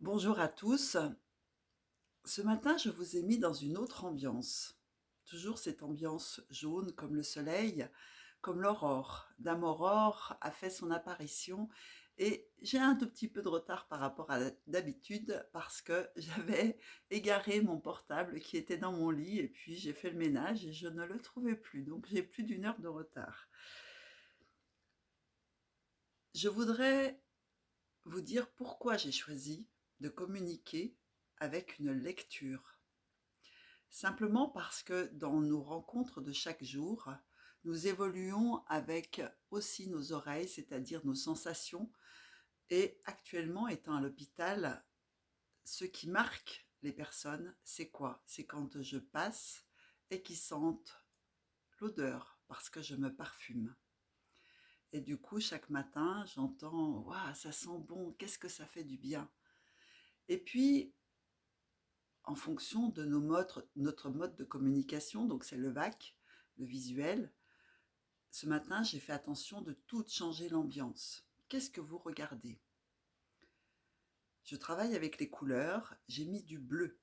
Bonjour à tous. Ce matin, je vous ai mis dans une autre ambiance. Toujours cette ambiance jaune comme le soleil, comme l'aurore. Dame Aurore a fait son apparition et j'ai un tout petit peu de retard par rapport à d'habitude parce que j'avais égaré mon portable qui était dans mon lit et puis j'ai fait le ménage et je ne le trouvais plus. Donc j'ai plus d'une heure de retard. Je voudrais vous dire pourquoi j'ai choisi de communiquer avec une lecture. Simplement parce que dans nos rencontres de chaque jour, nous évoluons avec aussi nos oreilles, c'est-à-dire nos sensations. Et actuellement, étant à l'hôpital, ce qui marque les personnes, c'est quoi? C'est quand je passe et qu'ils sentent l'odeur, parce que je me parfume. Et du coup, chaque matin, j'entends: «Waouh, ça sent bon, qu'est-ce que ça fait du bien!» Et puis, en fonction de notre mode de communication, donc c'est le VAC, le visuel. Ce matin, j'ai fait attention de tout changer l'ambiance. Qu'est-ce que vous regardez? Je travaille avec les couleurs, j'ai mis du bleu.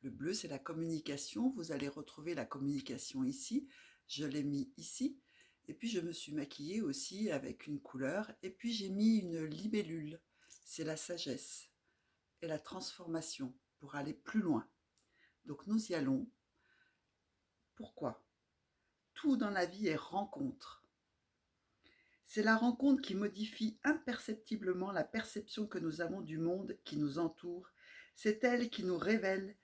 Le bleu, c'est la communication. Vous allez retrouver la communication ici. Je l'ai mis ici. Et puis, je me suis maquillée aussi avec une couleur. Et puis, j'ai mis une libellule. C'est la sagesse et la transformation pour aller plus loin. Donc, nous y allons. Pourquoi? Tout dans la vie est rencontre. C'est la rencontre qui modifie imperceptiblement la perception que nous avons du monde qui nous entoure. C'est elle qui nous révèle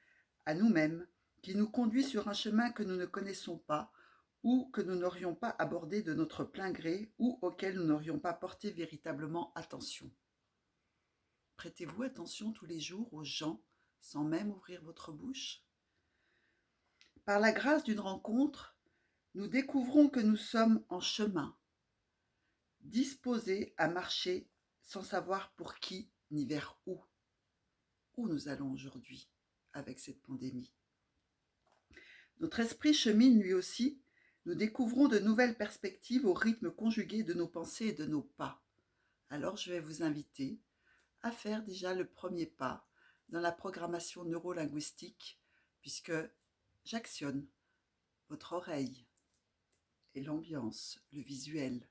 à nous-mêmes, qui nous conduit sur un chemin que nous ne connaissons pas ou que nous n'aurions pas abordé de notre plein gré ou auquel nous n'aurions pas porté véritablement attention. Prêtez-vous attention tous les jours aux gens sans même ouvrir votre bouche? Par la grâce d'une rencontre, nous découvrons que nous sommes en chemin, disposés à marcher sans savoir pour qui ni vers où. Où nous allons aujourd'hui avec cette pandémie? Notre esprit chemine lui aussi. Nous découvrons de nouvelles perspectives au rythme conjugué de nos pensées et de nos pas. Alors je vais vous inviter à faire déjà le premier pas dans la programmation neurolinguistique, puisque j'actionne votre oreille et l'ambiance, le visuel.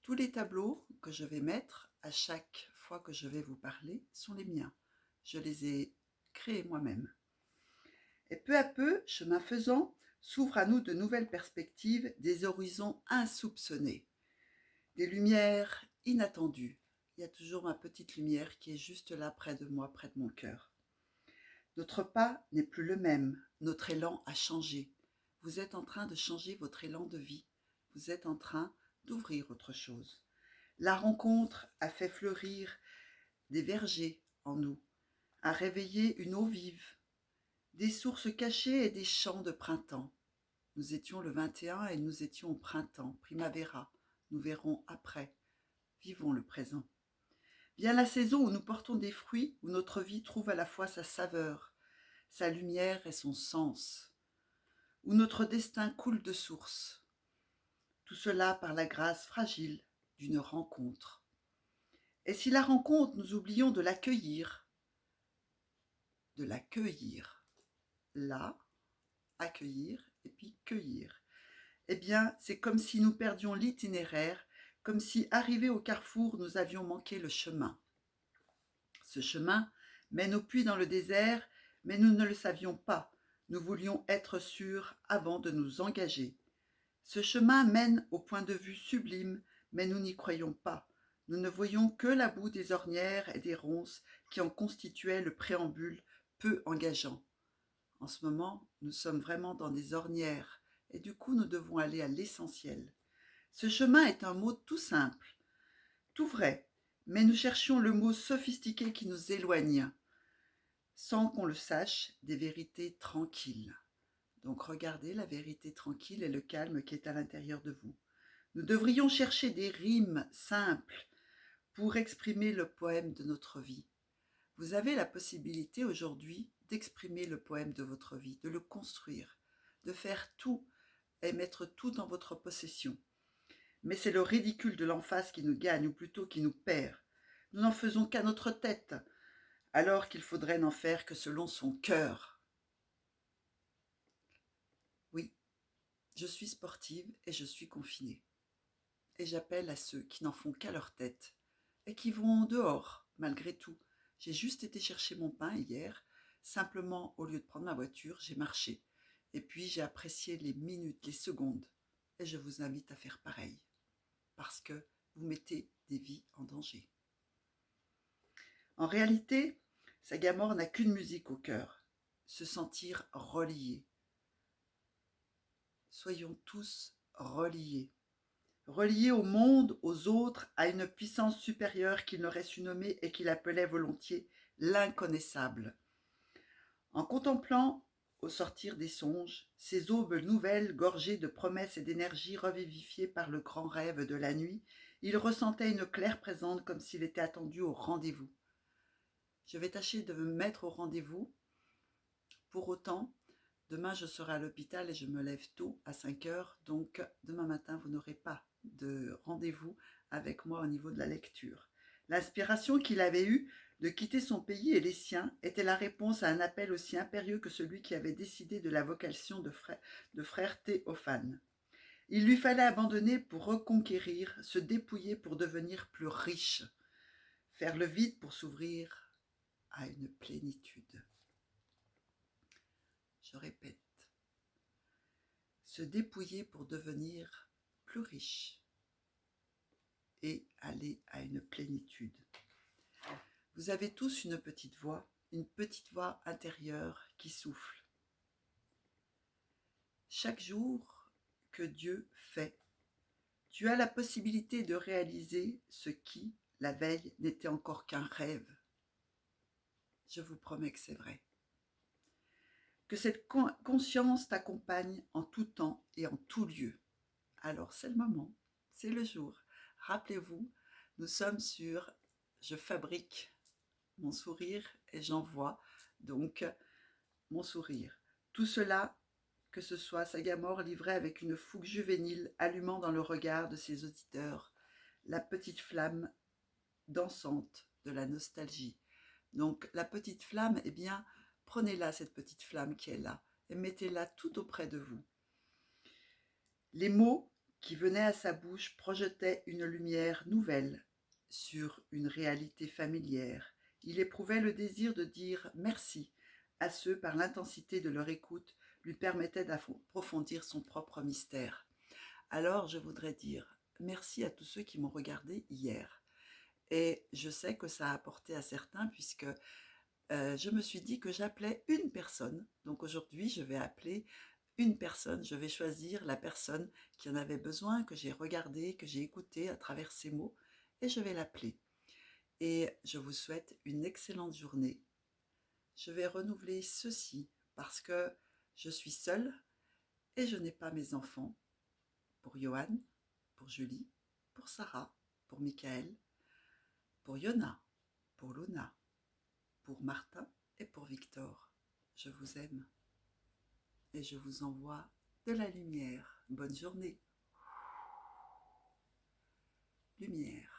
Tous les tableaux que je vais mettre à chaque fois que je vais vous parler sont les miens. Je les ai créés moi-même. Et peu à peu, chemin faisant, s'ouvrent à nous de nouvelles perspectives, des horizons insoupçonnés, des lumières inattendues. Il y a toujours ma petite lumière qui est juste là près de moi, près de mon cœur. Notre pas n'est plus le même, notre élan a changé. Vous êtes en train de changer votre élan de vie. Vous êtes en train d'ouvrir autre chose. La rencontre a fait fleurir des vergers en nous, a réveillé une eau vive, des sources cachées et des chants de printemps. Nous étions le 21 et nous étions au printemps, primavera. Nous verrons après. Vivons le présent. Vient la saison où nous portons des fruits, où notre vie trouve à la fois sa saveur, sa lumière et son sens, où notre destin coule de source. Tout cela par la grâce fragile d'une rencontre. Et si la rencontre, nous oublions de l'accueillir, là, accueillir et puis cueillir, eh bien, c'est comme si nous perdions l'itinéraire, comme si, arrivés au carrefour, nous avions manqué le chemin. Ce chemin mène au puits dans le désert, mais nous ne le savions pas. Nous voulions être sûrs avant de nous engager. Ce chemin mène au point de vue sublime, mais nous n'y croyons pas. Nous ne voyons que la boue des ornières et des ronces qui en constituaient le préambule peu engageant. En ce moment, nous sommes vraiment dans des ornières et du coup, nous devons aller à l'essentiel. Ce chemin est un mot tout simple, tout vrai, mais nous cherchions le mot sophistiqué qui nous éloigne, sans qu'on le sache, des vérités tranquilles. Donc regardez la vérité tranquille et le calme qui est à l'intérieur de vous. Nous devrions chercher des rimes simples pour exprimer le poème de notre vie. Vous avez la possibilité aujourd'hui d'exprimer le poème de votre vie, de le construire, de faire tout et mettre tout en votre possession. Mais c'est le ridicule de l'emphase qui nous gagne, ou plutôt qui nous perd. Nous n'en faisons qu'à notre tête. alors qu'il faudrait n'en faire que selon son cœur. Oui, je suis sportive et je suis confinée. Et j'appelle à ceux qui n'en font qu'à leur tête et qui vont dehors, malgré tout. J'ai juste été chercher mon pain hier. Simplement, au lieu de prendre ma voiture, j'ai marché. Et puis, j'ai apprécié les minutes, les secondes. Et je vous invite à faire pareil. Parce que vous mettez des vies en danger. En réalité, Sagamore n'a qu'une musique au cœur. Se sentir relié. Soyons tous reliés. Relié au monde, aux autres, à une puissance supérieure qu'il n'aurait su nommer et qu'il appelait volontiers l'inconnaissable. En contemplant, au sortir des songes, ces aubes nouvelles gorgées de promesses et d'énergie revivifiées par le grand rêve de la nuit, il ressentait une claire présence comme s'il était attendu au rendez-vous. Je vais tâcher de me mettre au rendez-vous. Pour autant, demain je serai à l'hôpital et je me lève tôt à 5 heures, donc demain matin vous n'aurez pas de rendez-vous avec moi au niveau de la lecture. L'inspiration qu'il avait eue de quitter son pays et les siens était la réponse à un appel aussi impérieux que celui qui avait décidé de la vocation de frère Théophane. Il lui fallait abandonner pour reconquérir, se dépouiller pour devenir plus riche, faire le vide pour s'ouvrir à une plénitude. Je répète, se dépouiller pour devenir plus riche et aller à une plénitude. Vous avez tous une petite voix intérieure qui souffle. Chaque jour que Dieu fait, tu as la possibilité de réaliser ce qui, la veille, n'était encore qu'un rêve. Je vous promets que c'est vrai. Que cette conscience t'accompagne en tout temps et en tout lieu. Alors c'est le moment, c'est le jour. Rappelez-vous, nous sommes sur « Je fabrique mon sourire et j'envoie donc mon sourire ». Tout cela, que ce soit Sagamore livré avec une fougue juvénile allumant dans le regard de ses auditeurs la petite flamme dansante de la nostalgie. Donc la petite flamme, eh bien, prenez-la cette petite flamme qui est là et mettez-la tout auprès de vous. Les mots qui venaient à sa bouche projetaient une lumière nouvelle sur une réalité familière. Il éprouvait le désir de dire merci à ceux par l'intensité de leur écoute lui permettait d'approfondir son propre mystère. Alors je voudrais dire merci à tous ceux qui m'ont regardé hier. Et je sais que ça a apporté à certains puisque je me suis dit que j'appelais une personne. Donc aujourd'hui, je vais appeler une personne. Je vais choisir la personne qui en avait besoin, que j'ai regardé, que j'ai écouté à travers ces mots, et je vais l'appeler. Et je vous souhaite une excellente journée. Je vais renouveler ceci parce que je suis seule et je n'ai pas mes enfants. Pour Johan, pour Julie, pour Sarah, pour Michael, pour Yona, pour Luna, pour Martin et pour Victor. Je vous aime et je vous envoie de la lumière. Bonne journée. Lumière.